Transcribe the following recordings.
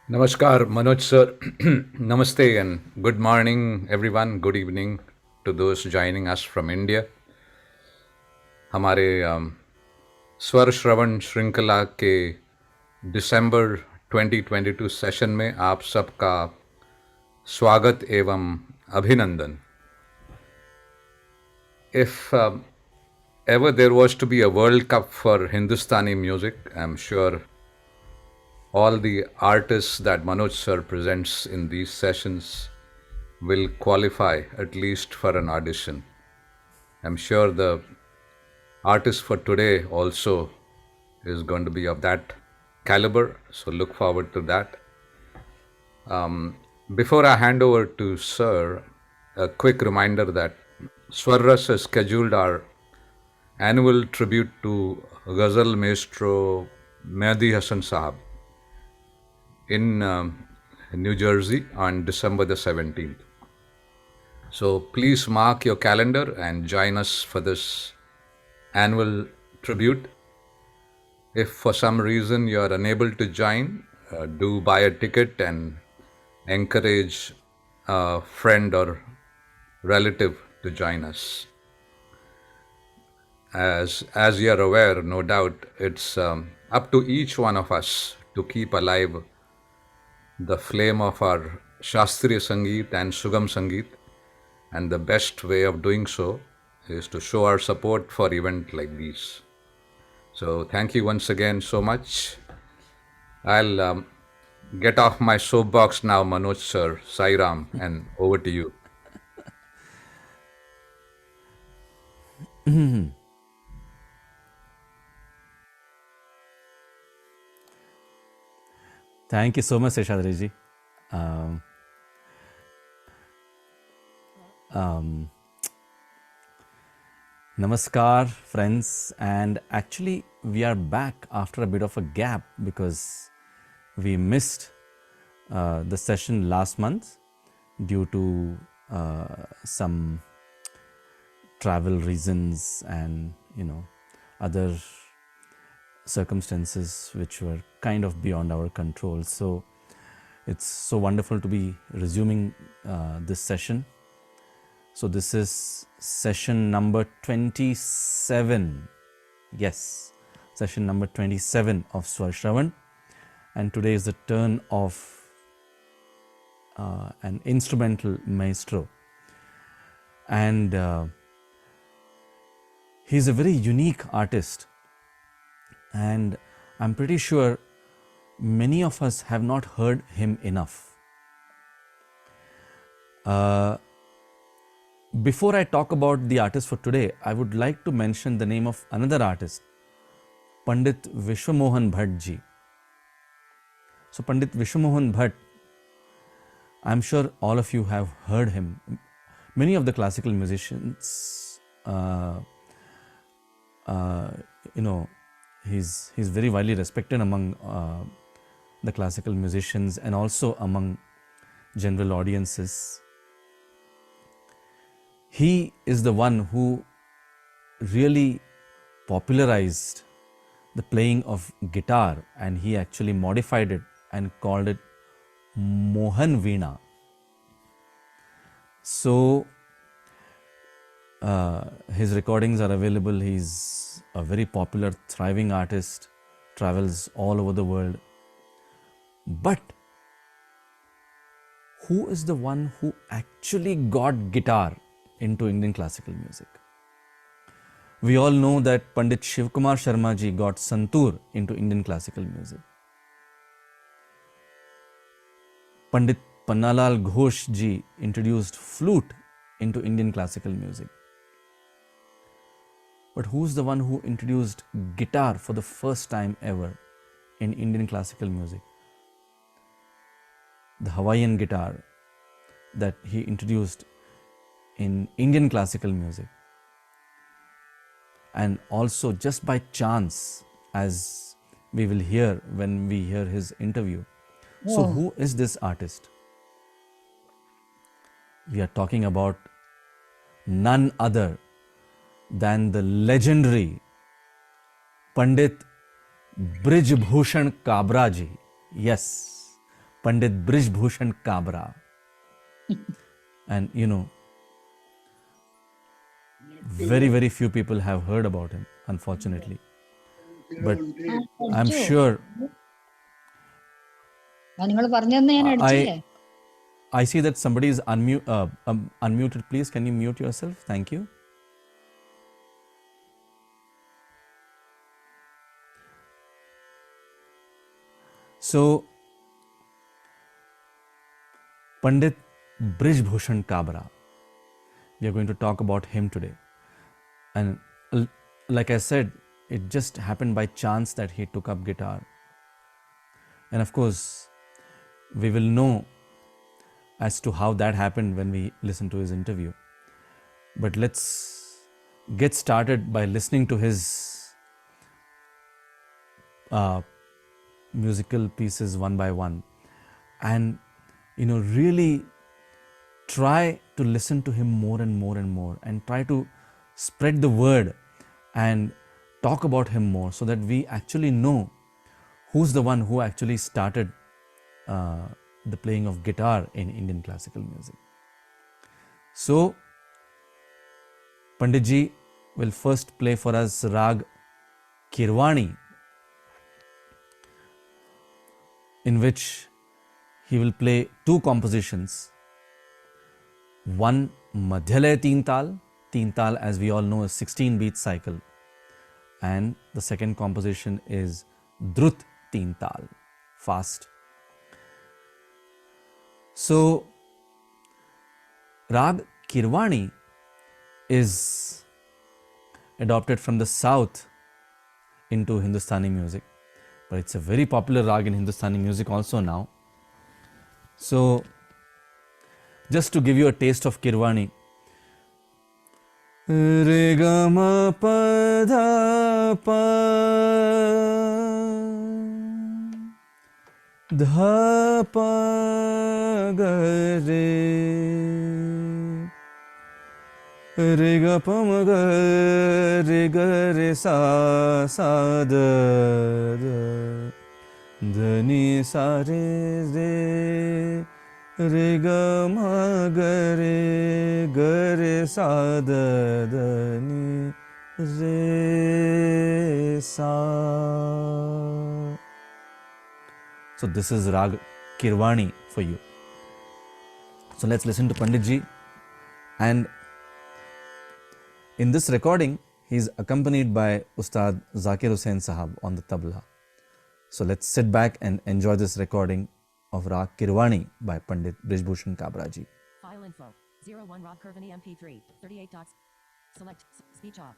Namaskar, Manoj sir. Namaste and good morning, everyone. Good evening to those joining us from India. हमारे स्वर श्रवण श्रृंखला के दिसंबर 2022 session में आप सबका स्वागत एवं अभिनंदन. If ever there was to be a World Cup for Hindustani music, I'm sure all the artists that Manoj sir presents in these sessions will qualify at least for an audition. I'm sure the artist for today also is going to be of that caliber, so look forward to that. Before I hand over to Sir, a quick reminder that Swarras has scheduled our annual tribute to Ghazal maestro Mehdi Hassan Sahab in New Jersey on December the 17th. So please mark your calendar and join us for this annual tribute. If for some reason you are unable to join, do buy a ticket and encourage a friend or relative to join us. As you are aware, no doubt, it's up to each one of us to keep alive the flame of our Shastriya Sangeet and Sugam Sangeet, and the best way of doing so is to show our support for events like these. So thank you once again so much. I'll get off my soapbox now, Manoj sir, Sairam, and over to you. Thank you so much, Seshadri ji. Um, Namaskar, friends. And actually, we are back after a bit of a gap because we missed the session last month due to some travel reasons and other circumstances which were kind of beyond our control. So it's so wonderful to be resuming this session. So this is session number 27. Yes, session number 27 of Swar Shravan. And today is the turn of an instrumental maestro. And he's a very unique artist. And I'm pretty sure many of us have not heard him enough. Before I talk about the artist for today, I would like to mention the name of another artist, Pandit Brijbhushan Kabra ji. So Pandit Brijbhushan Kabra, I'm sure all of you have heard him. Many of the classical musicians, he's very widely respected among the classical musicians and also among general audiences. He is the one who really popularized the playing of guitar, and he actually modified it and called it Mohan Veena. So his recordings are available. He's a very popular, thriving artist, travels all over the world. But who is the one who actually got guitar into Indian classical music? We all know that Pandit Shivkumar Sharma ji got santoor into Indian classical music. Pandit Pannalal Ghosh ji introduced flute into Indian classical music. But who's the one who introduced guitar for the first time ever in Indian classical music? The Hawaiian guitar that he introduced in Indian classical music. And also just by chance, as we will hear when we hear his interview. So who is this artist? We are talking about none other than the legendary Pandit Brijbhushan Kabra ji. Yes, Pandit Brijbhushan Kabra. And very, very few people have heard about him, unfortunately. But I'm sure നിങ്ങൾ പറഞ്ഞതെന്ന് ഞാൻ അടിച്ചില്ലേ? I see that somebody is unmuted. Please, can you mute yourself? Thank you. So, Pandit Brijbhushan Kabra, we are going to talk about him today. And like I said, it just happened by chance that he took up guitar. And of course, we will know as to how that happened when we listen to his interview. But let's get started by listening to his musical pieces one by one, and really try to listen to him more and more and more, and try to spread the word and talk about him more, so that we actually know who's the one who actually started the playing of guitar in Indian classical music. So, Panditji will first play for us rag Kirwani, in which he will play two compositions. One Madhyalaya Teen Tal. Teen Tal, as we all know, is 16 beat cycle. And the second composition is Drut Teen Tal, fast. So, rag Kirwani is adopted from the south into Hindustani music, but it's a very popular rag in Hindustani music also now. So, just to give you a taste of Kirwani, re ga ma pa dha pa dha pa ga re re ga pa ma ga re sa sa da da da ni sa re re ga ma ga re sa da da ni re sa. So this is rag Kirwani for you. So let's listen to Panditji. And in this recording, he is accompanied by Ustad Zakir Hussain Sahab on the tabla. So let's sit back and enjoy this recording of rag Kirwani by Pandit Brijbhushan Kabra ji. File info 01 rag Kirwani MP3 38 dots. Select speech off.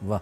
Wow.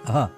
Aha.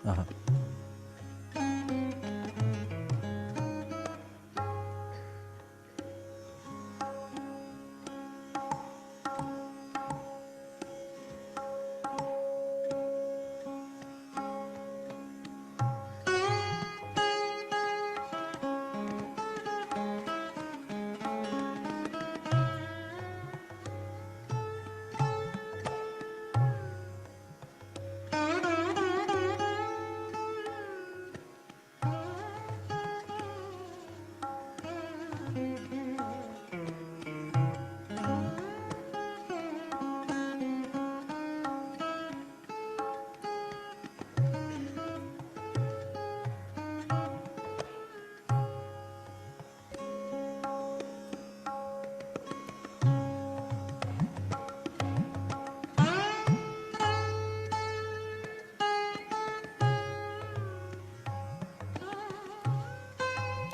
Aha.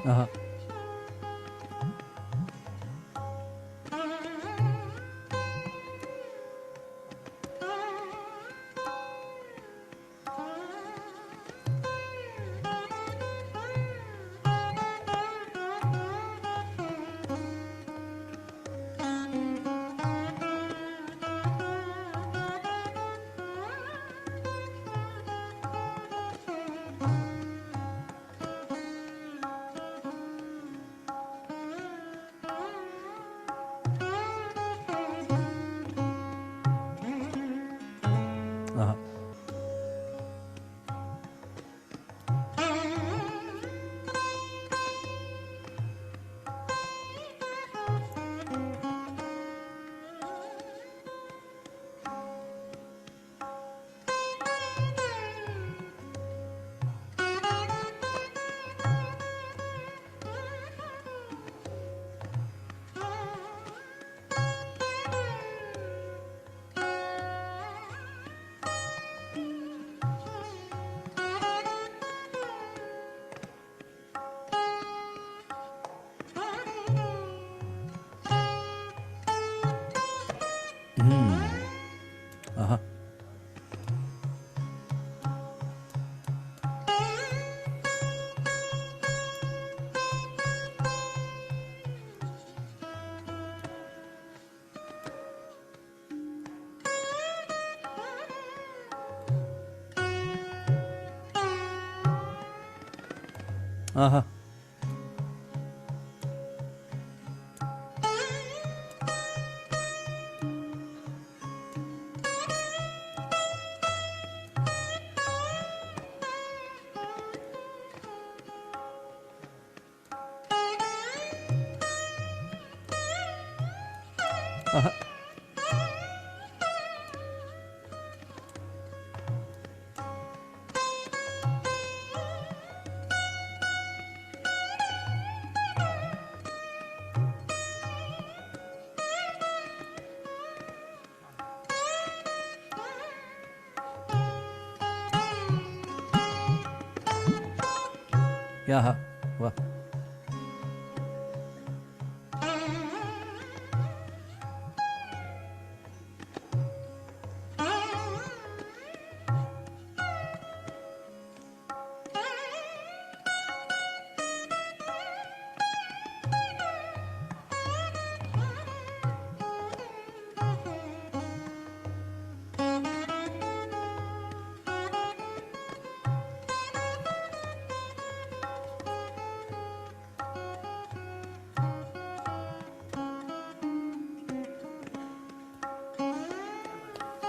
Aha. Aha. Aha. Aha. Aha. Yeah. Wow.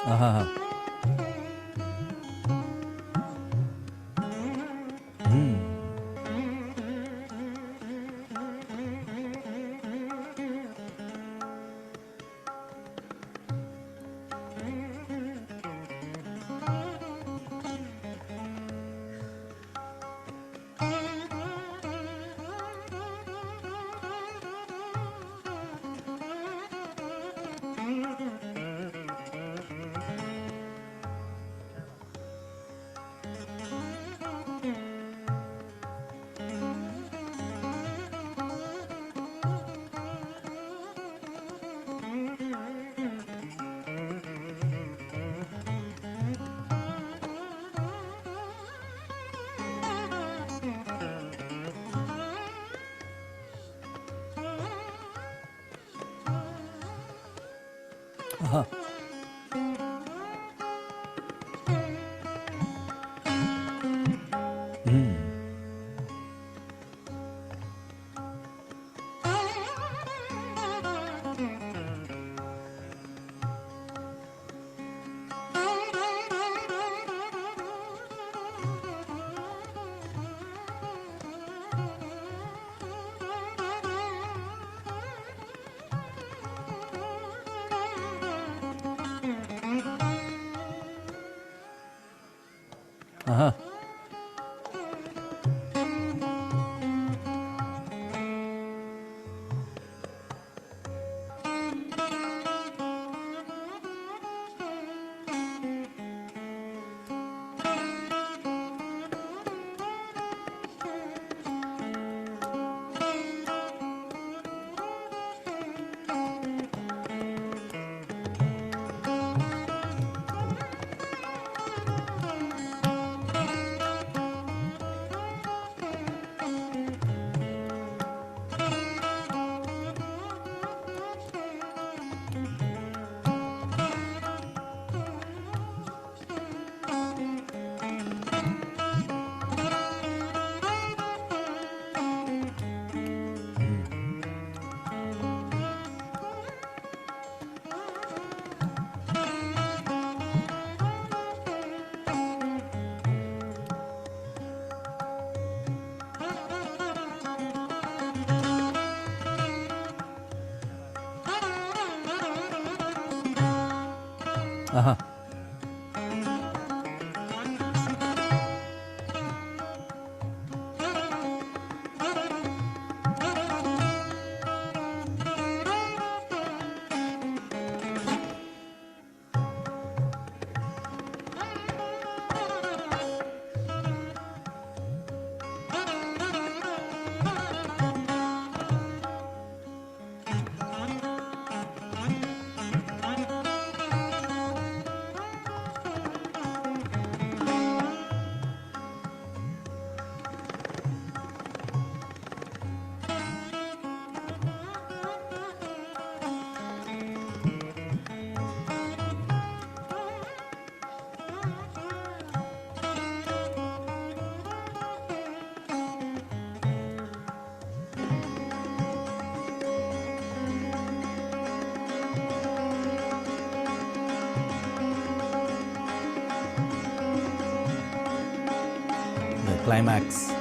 Uh-huh. Uh-huh. Uh-huh. The climax.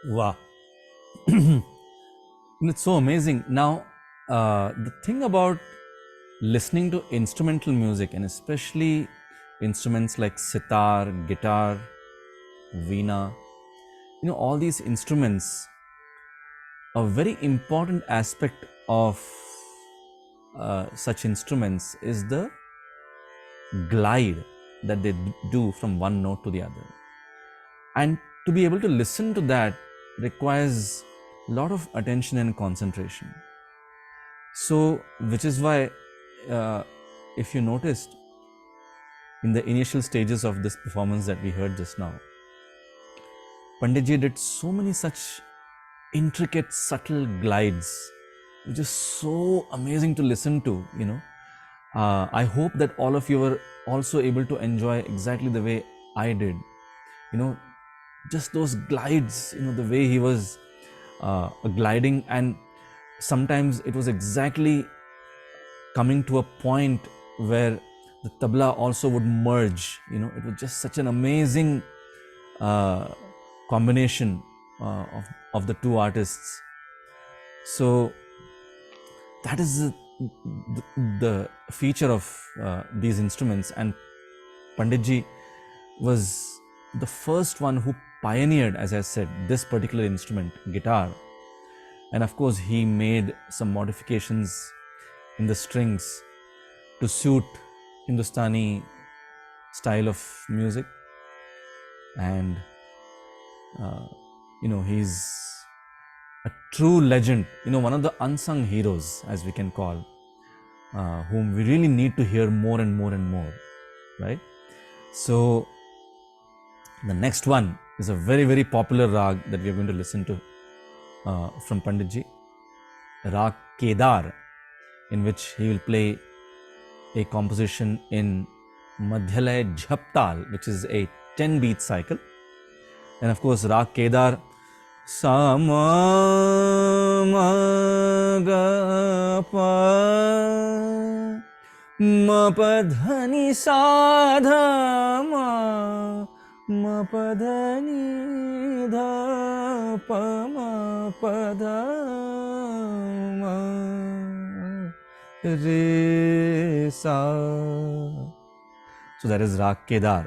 Wow. It's so amazing. Now, the thing about listening to instrumental music, and especially instruments like sitar, guitar, veena, all these instruments, a very important aspect of such instruments is the glide that they do from one note to the other. And to be able to listen to that requires a lot of attention and concentration. So, which is why, if you noticed in the initial stages of this performance that we heard just now, Panditji did so many such intricate, subtle glides, which is so amazing to listen to. I hope that all of you were also able to enjoy exactly the way I did. Just those glides, the way he was gliding, and sometimes it was exactly coming to a point where the tabla also would merge. It was just such an amazing combination of the two artists. So that is the feature of these instruments, and Panditji was the first one who pioneered, as I said, this particular instrument, guitar. And of course, he made some modifications in the strings to suit Hindustani style of music. And, he's a true legend, one of the unsung heroes, as we can call, whom we really need to hear more and more and more, right? So, the next one is a very, very popular rag that we are going to listen to from Panditji, Rag Kedar, in which he will play a composition in Madhyalay Jhaptal, which is a 10-beat cycle. And of course, Rag Kedar, Sama Maga Pa Ma Pa Dhani Sadha Ma Ma Pa Dhani Dha Pa Ma Pa Dha Ma Re Sa. So that is Rag Kedar.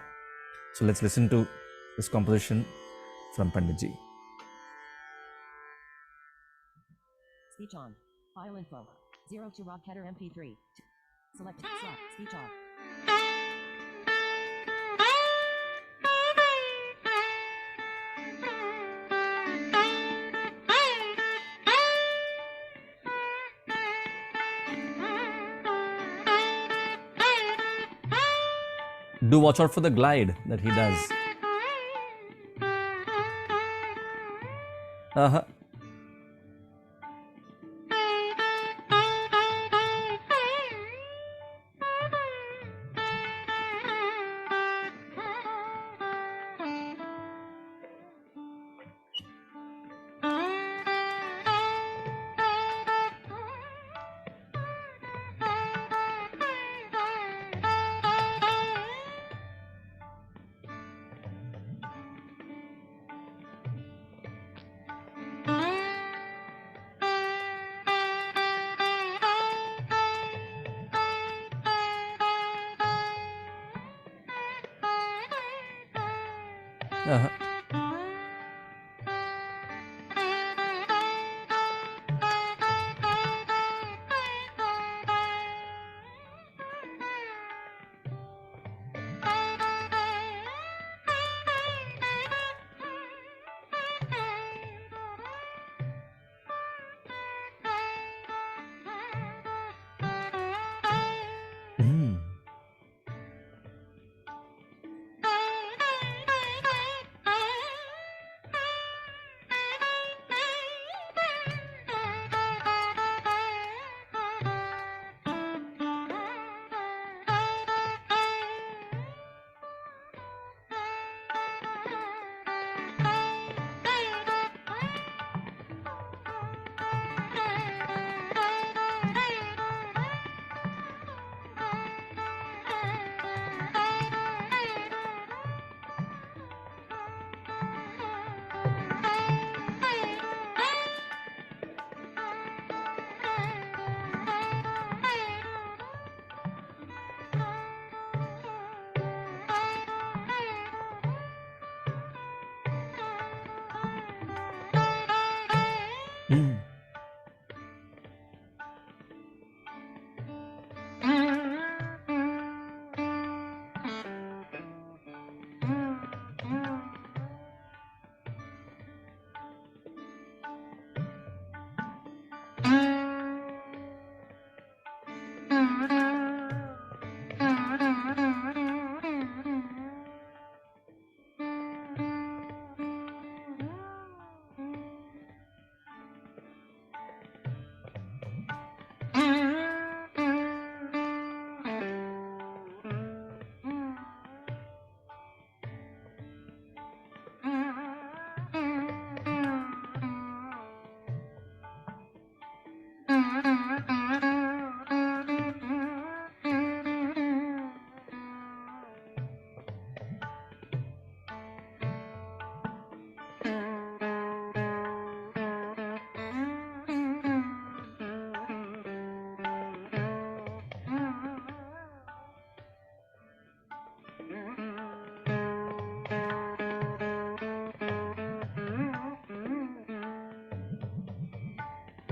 So let's listen to this composition from Panditji. Speech on. File info. 02 Rob Keter MP3. Select slot. Speech off. Do watch out for the glide that he does. Uh-huh. Uh-huh. Mm.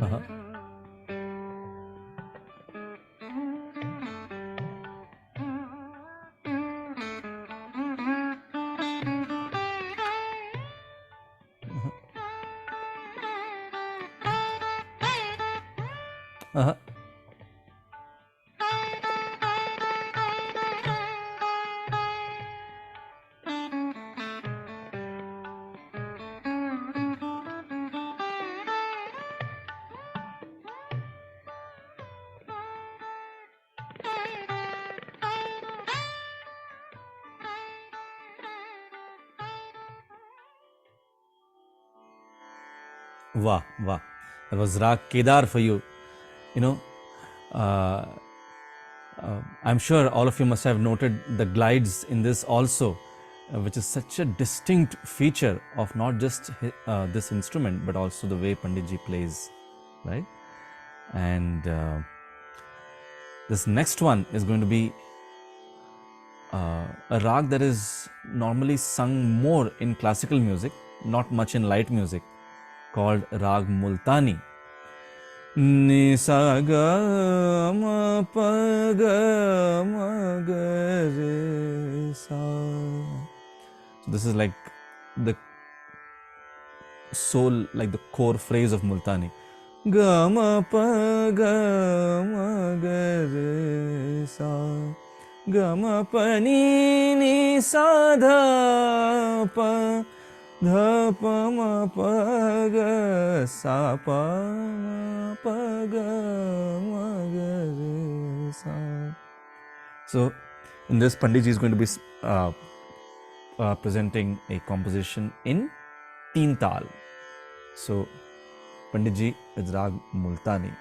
Uh-huh. Uh-huh. Wow, wow. That was Rag Kedar for you. You know, uh, I'm sure all of you must have noted the glides in this also, which is such a distinct feature of not just this instrument but also the way Panditji plays, right? And this next one is going to be a rag that is normally sung more in classical music, not much in light music, called Rag Multani. Ni sa ga ma pa ga ma ga re sa. So this is like the soul, like the core phrase of Multani. Ga ma pa ga ma ga re sa. Ga ma pa ni sa dha pa. Dha pa ma pa ga sa pa ma pa ga ma ga re sa. So in this, Panditji is going to be presenting a composition in teen tal. So Panditji with Rag Multani.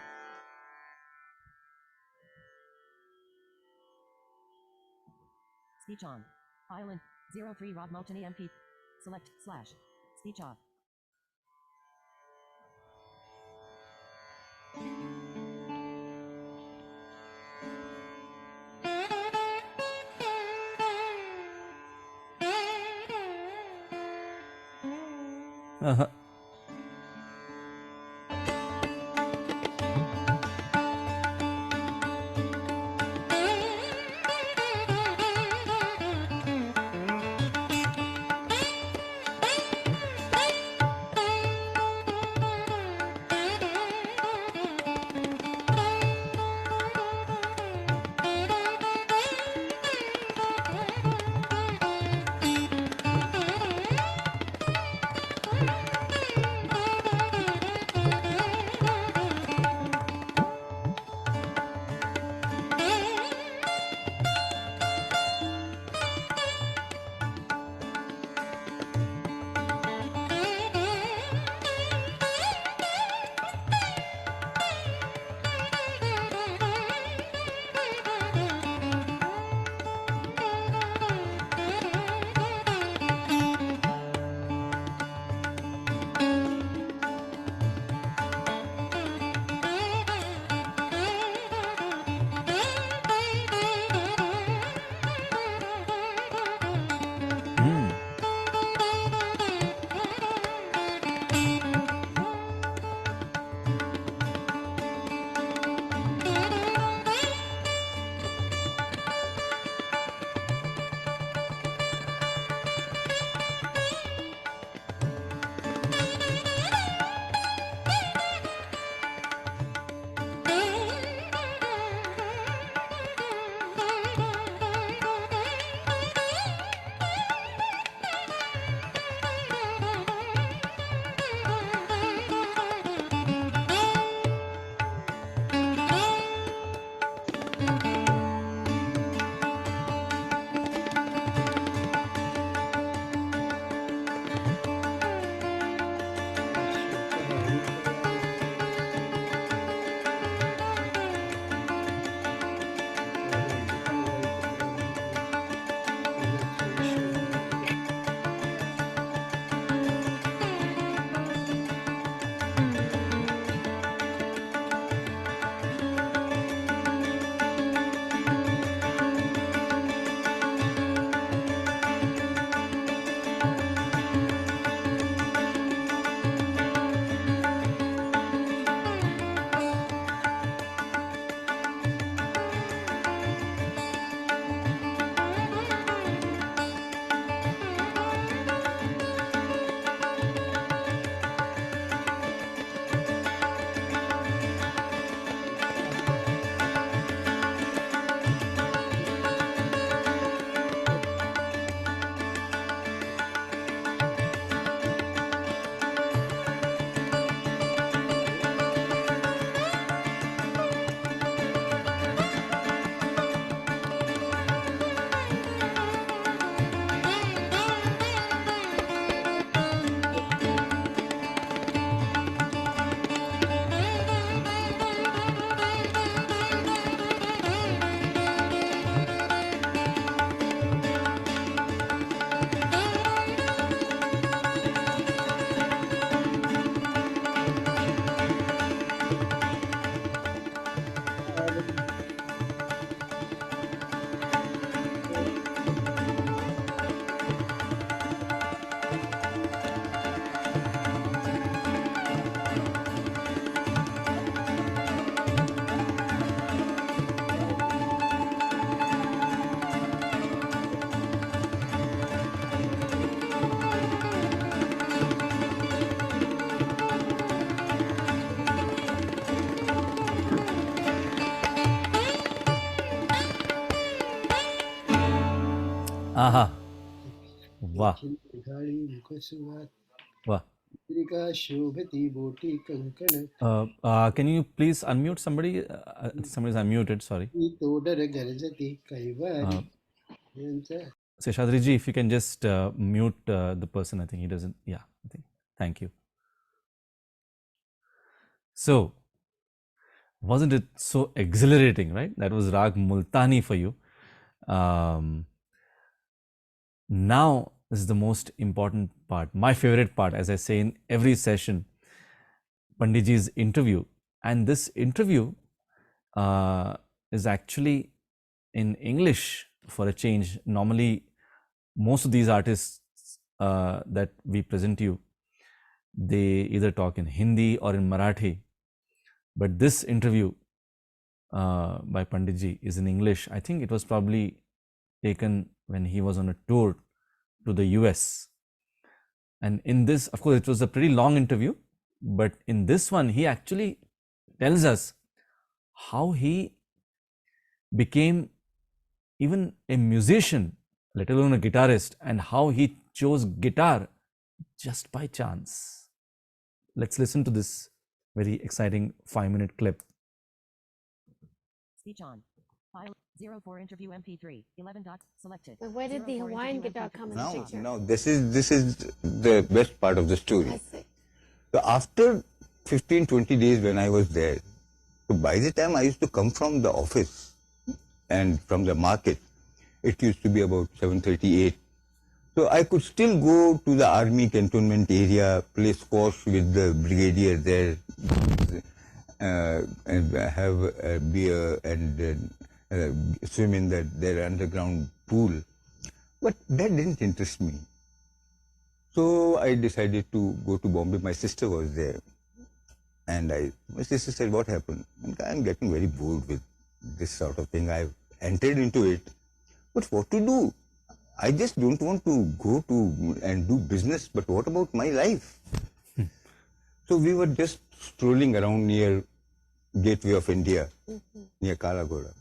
Speech on. Island 03 Rag Multani MP. Select / speech off. Uh-huh. Aha. Wow. Wow. Can you please unmute somebody? Somebody's unmuted, sorry. Seshadriji, if you can just mute the person, I think he doesn't. Yeah, I think. Thank you. So, wasn't it so exhilarating, right? That was Rag Multani for you. Now, this is the most important part, my favorite part, as I say in every session, Panditji's interview. And this interview is actually in English for a change. Normally, most of these artists that we present to you, they either talk in Hindi or in Marathi. But this interview by Panditji is in English. I think it was probably taken when he was on a tour to the US. And in this, of course, it was a pretty long interview, but in this one, he actually tells us how he became even a musician, let alone a guitarist, and how he chose guitar just by chance. Let's listen to this very exciting 5-minute clip. Speech on. File 04 interview MP3 11 dot selected. But where did the 04 Hawaiian interview guitar MP3. come in the picture? No, this is the best part of the story. I see. So after 15-20 days when I was there, so by the time I used to come from the office and from the market, it used to be about 7:38. So I could still go to the army cantonment area, play squash with the brigadier there, and have a beer and swim in their underground pool. But that didn't interest me. So I decided to go to Bombay. My sister was there. And my sister said, what happened? And I'm getting very bored with this sort of thing. I've entered into it. But what to do? I just don't want to go to and do business. But what about my life? So we were just strolling around near Gateway of India, near Kalagoda.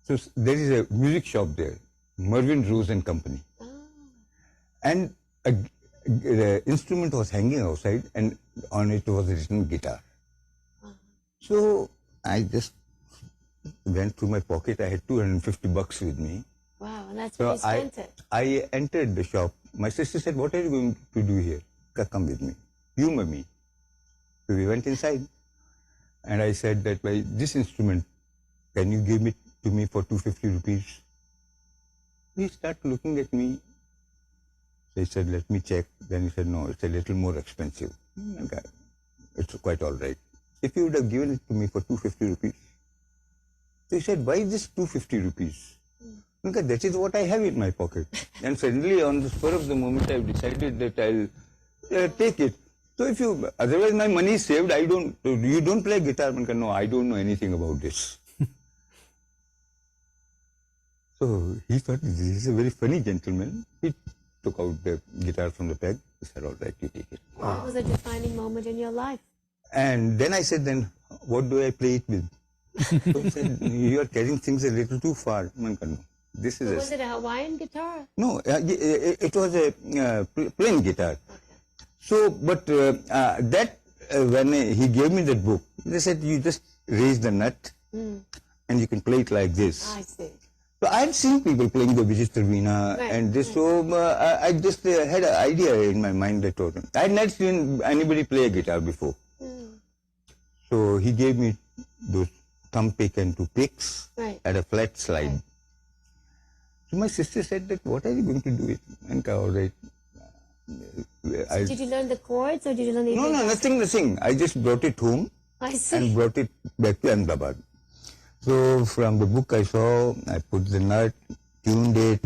So there is a music shop there, Mervyn Rose and Company. And the instrument was hanging outside and on it was written guitar. So I just went through my pocket. I had $250 with me. Wow, and that's So where you spent it. I entered the shop. My sister said, what are you going to do here? Come with me. Humor me. So we went inside. And I said that, well, this instrument, can you give it to me for 250 rupees? He started looking at me. So he said, let me check. Then he said, no, it's a little more expensive. Okay. It's quite all right. If you would have given it to me for 250 rupees. So he said, why this 250 rupees? Okay, that is what I have in my pocket. And suddenly, on the spur of the moment, I've decided that I'll take it. So if you, otherwise my money is saved, you don't play guitar? No, I don't know anything about this. So he thought, this is a very funny gentleman. He took out the guitar from the peg. He said, all right, you take it. What was a defining moment in your life? And then I said, then what do I play it with? So he said, you are carrying things a little too far. No, this is Was it a Hawaiian guitar? No, it was a plain guitar. So, but when he gave me that book, they said, you just raise the nut and you can play it like this. I see. So I had seen people playing the Vichitra Veena and this, so I just had an idea in my mind that I had not seen anybody play a guitar before. So he gave me those thumb pick and two picks at a flat slide. Right. So my sister said that, what are you going to do with it? And all right. So did you learn the chords or did you learn the... No, nothing. I just brought it home I see. and brought it back to Ahmedabad. So from the book I saw, I put the nut, tuned it,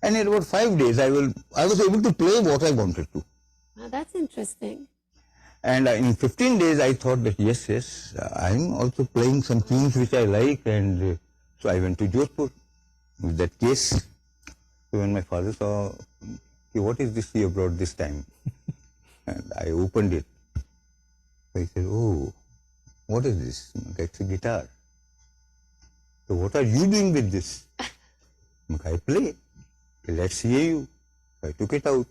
and in about 5 days I was able to play what I wanted to. Wow, that's interesting. And in 15 days I thought that yes, I'm also playing some tunes which I like, and so I went to Jodhpur with that case. So when my father saw, "Hey, what is this you brought this time?" And I opened it. So he said, "Oh, what is this?" It's a guitar. So what are you doing with this? I play. let's hear you. I took it out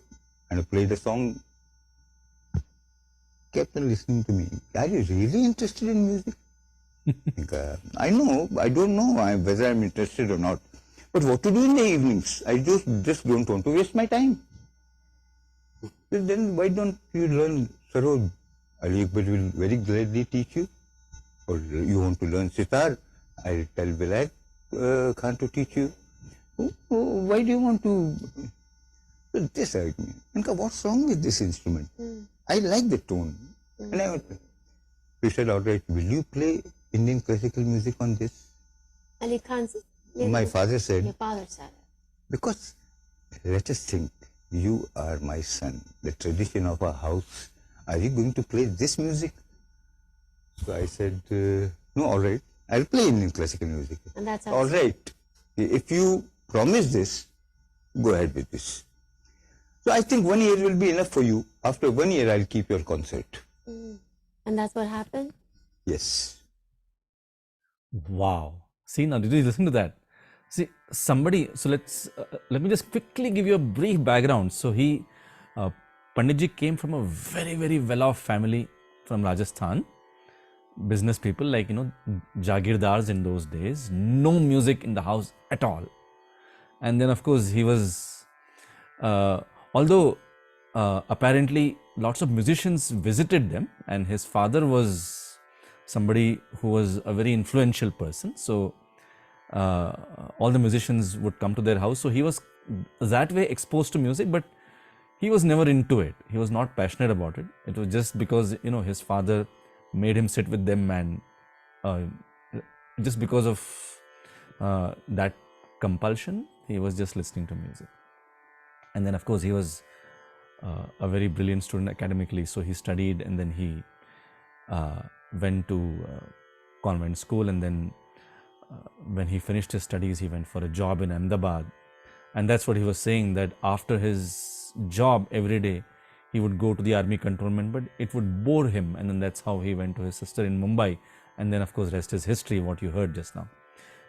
and I played the song. Kept on listening to me. Are you really interested in music? I don't know whether I'm interested or not. But what to do in the evenings? I just don't want to waste my time. Well, then why don't you learn sarod? Ali Akbar will very gladly teach you. Or you want to learn sitar? I'll tell Vilayat Khan to teach you. Why do you want to? This argument. What's wrong with this instrument? I like the tone. And we said, all right, will you play Indian classical music on this? Ali Khan said, My father said, your father said it. Because let us think, you are my son, the tradition of our house. Are you going to play this music? So I said, no, all right, I'll play Indian classical music. And that's all right. If you promise this, go ahead with this. So I think 1 year will be enough for you. After 1 year, I'll keep your concert. And that's what happened? Yes. Wow. See, now did you listen to that? See, somebody, so let me just quickly give you a brief background. So Panditji came from a very, very well-off family from Rajasthan. Business people, like, Jagirdars in those days. No music in the house at all. And then, of course, he was, although apparently lots of musicians visited them, and his father was somebody who was a very influential person. So all the musicians would come to their house. So he was that way exposed to music, but he was never into it. He was not passionate about it. It was just because, his father made him sit with them, and just because of that compulsion, he was just listening to music. And then, of course, he was a very brilliant student academically. So he studied, and then he went to convent school, and then when he finished his studies, he went for a job in Ahmedabad. And that's what he was saying, that after his job every day, he would go to the army cantonment, but it would bore him. And then that's how he went to his sister in Mumbai. And then, of course, rest is history, what you heard just now.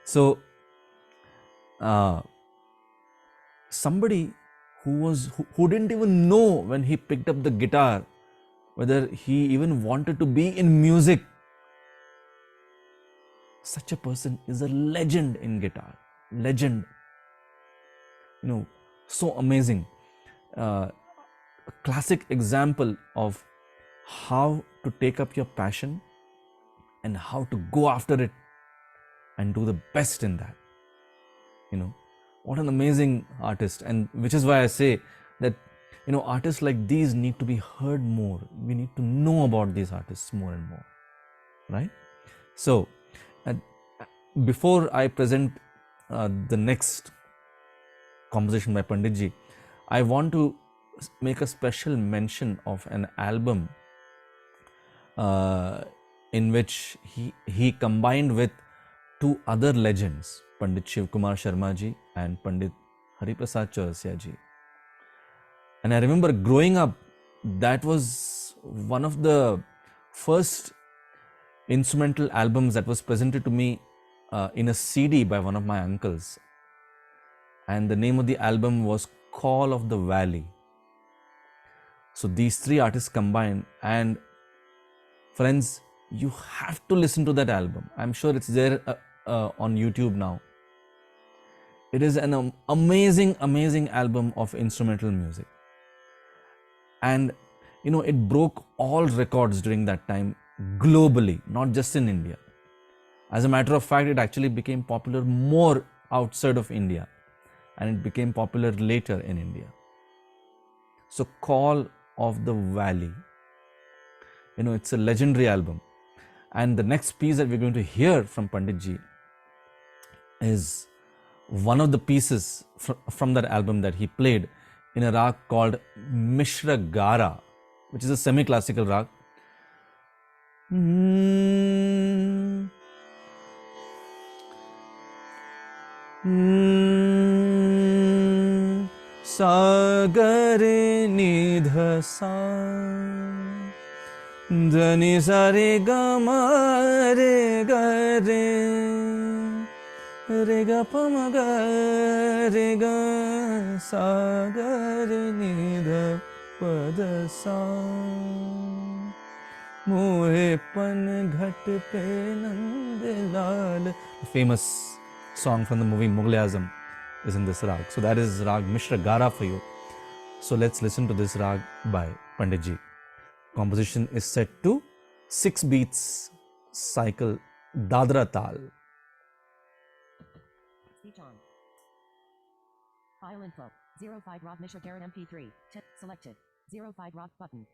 So somebody who didn't even know when he picked up the guitar whether he even wanted to be in music. Such a person is a legend in guitar. Legend. So amazing. A classic example of how to take up your passion and how to go after it and do the best in that. What an amazing artist. And which is why I say that, artists like these need to be heard more. We need to know about these artists more and more, right? So, before I present the next composition by Panditji, I want to make a special mention of an album in which he combined with two other legends, Pandit Shiv Kumar Sharma ji and Pandit Hariprasad Chaurasia ji. And I remember growing up, that was one of the first instrumental albums that was presented to me in a CD by one of my uncles. And the name of the album was Call of the Valley. So these three artists combined, and friends, you have to listen to that album. I'm sure it's there on YouTube now. It is an amazing, amazing album of instrumental music. And, it broke all records during that time globally, not just in India. As a matter of fact, it actually became popular more outside of India, and it became popular later in India. So, Call of the Valley, it's a legendary album. And the next piece that we're going to hear from Panditji is one of the pieces from that album that he played in a rag called Mishra Gara, which is a semi-classical rag. Sagare nidha sa Dhani sare gamare gare re ga pa ma ga re ga sa ga re ni da pa da sa mohe pan ghat pe nand lal. A famous song from the movie Mughal Azam is in this rag. So that is rag Mishra Gara for you. So let's listen to this rag by Pandit Ji. Composition is set to 6 beats cycle Dadra Tal. Speech on. File info. 05 Rock Mishra Karan MP3. Selected. 05 Rock button.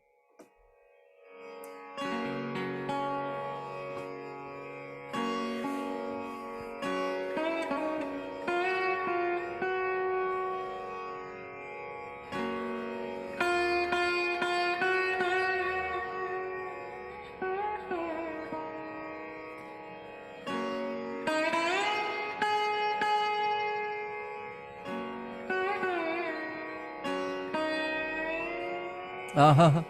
Aha,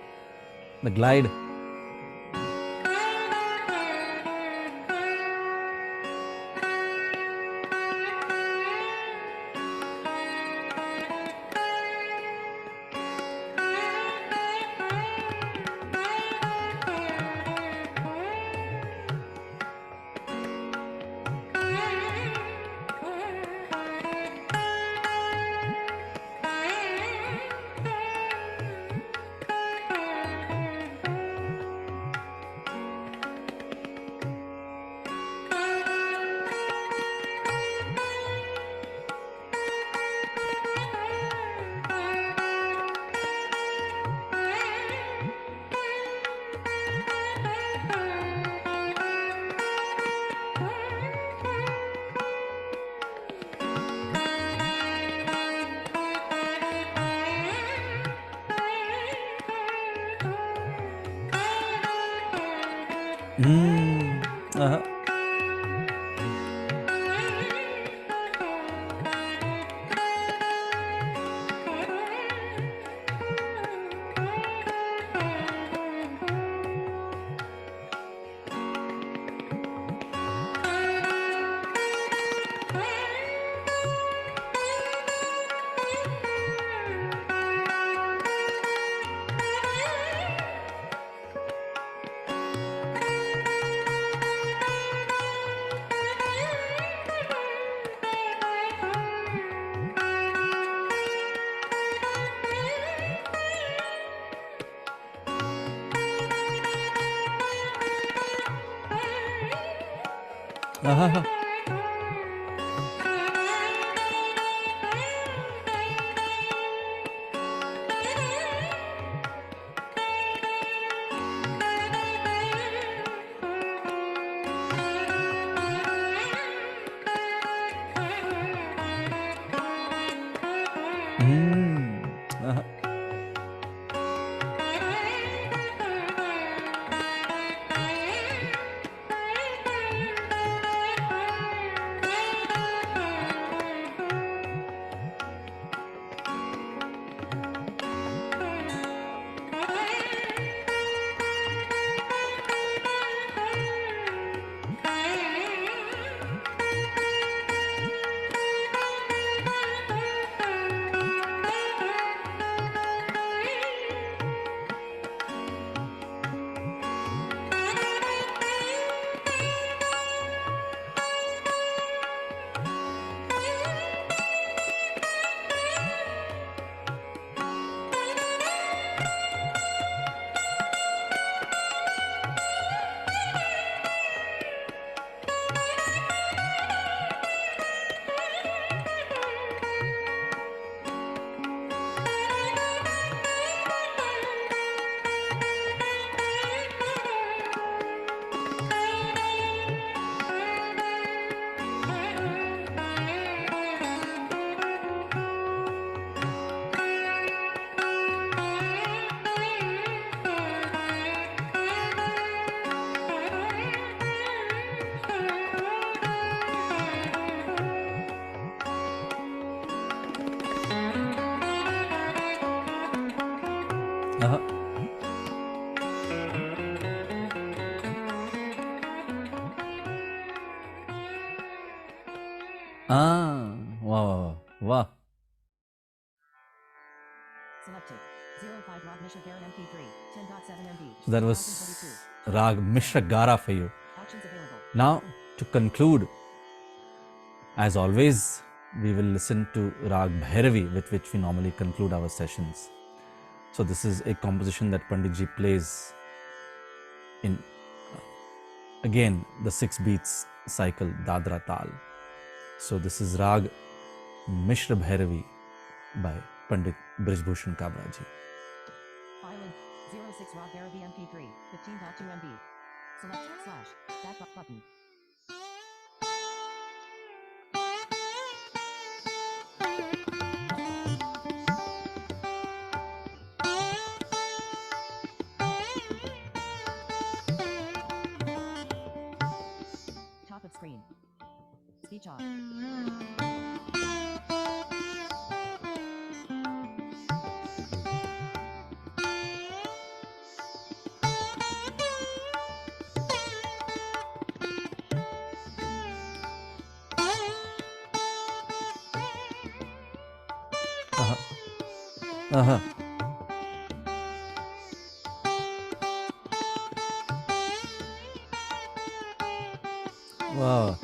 the glide. Uh-huh. Uh-huh. Uh-huh. Uh-huh. Ah, wow, wow. Selected. 05 Rag Mishra Garan MP3. 10.7 MB. So that was 2022. Rag Mishra Gara for you. Actions available. Now, to conclude, as always, we will listen to Rag Bhairavi, with which we normally conclude our sessions. So this is a composition that Pandit Ji plays in, again, the 6 beats cycle, Dadra Tal. So this is Rag Mishra Bhairavi by Pandit Brijbhushan Kabra ji. File in 06 Rag Bhairavi MP3. 15.2 MB. Select / back up button. Top of screen. Speech off. Uh-huh. Wow.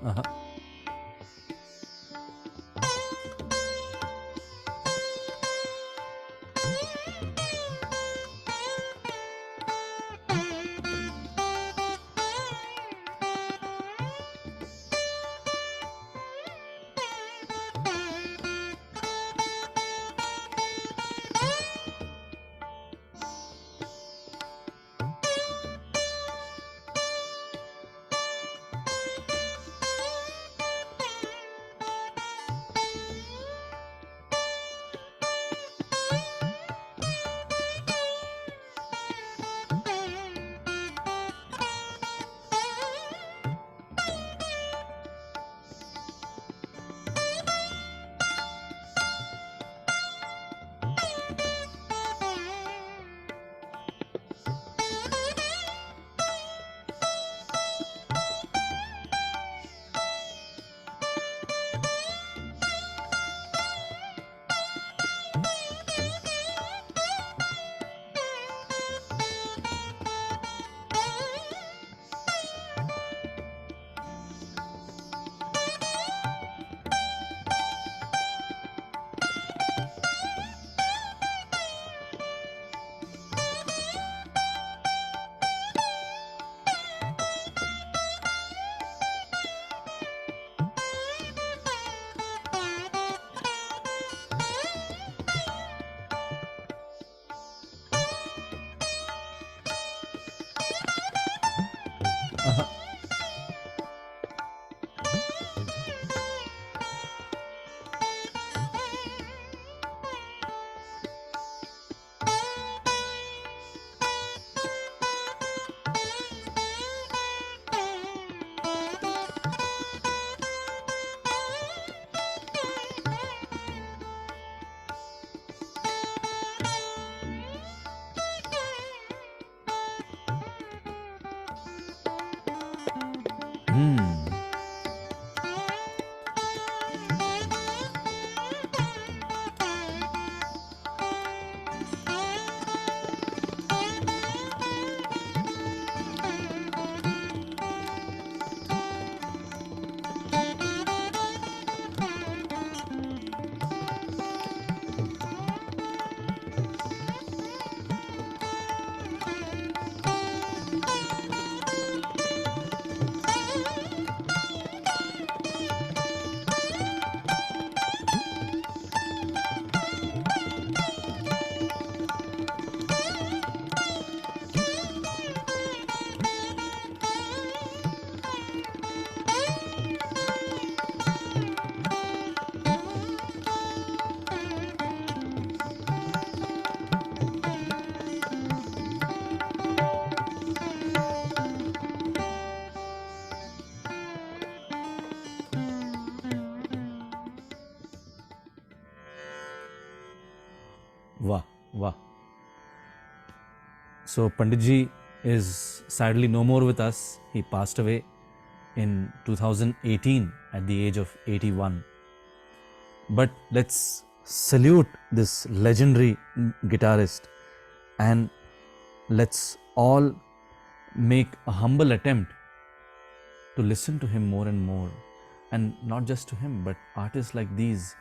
Uh-huh. Wah, wah. So Panditji is sadly no more with us. He passed away in 2018 at the age of 81. But let's salute this legendary guitarist, and let's all make a humble attempt to listen to him more and more. And not just to him, but artists like these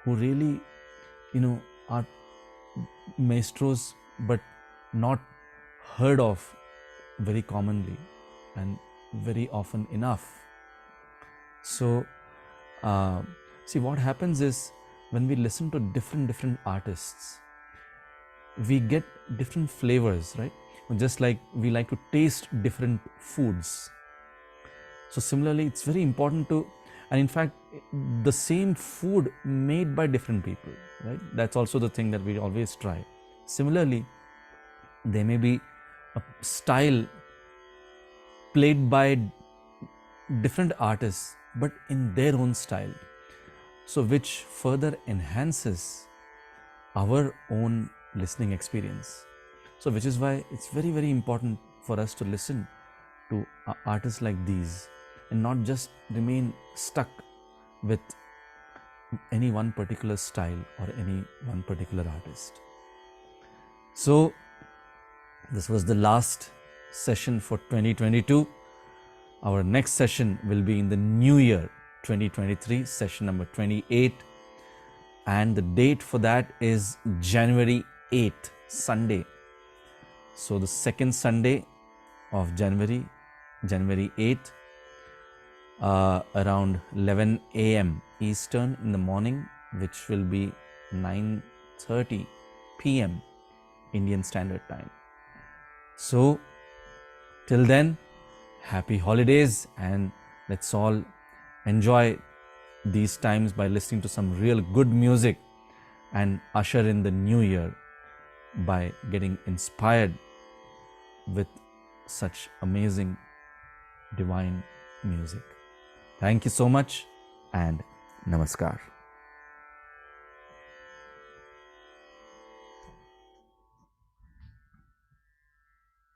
who really, are maestros but not heard of very commonly and very often enough. So see, what happens is, when we listen to different artists, we get different flavors, right? Just like we like to taste different foods. So similarly, it's very important to, and in fact, the same food made by different people, right? That's also the thing that we always try. Similarly, there may be a style played by different artists, but in their own style. So which further enhances our own listening experience. So which is why it's very important for us to listen to artists like these and not just remain stuck with any one particular style or any one particular artist. So this was the last session for 2022. Our next session will be in the new year 2023, session number 28, and the date for that is January 8th, Sunday. So the second Sunday of January 8th, around 11 a.m. Eastern in the morning, which will be 9:30 p.m. Indian Standard Time. So till then, happy holidays, and let's all enjoy these times by listening to some real good music and usher in the new year by getting inspired with such amazing divine music. Thank you so much, and namaskar.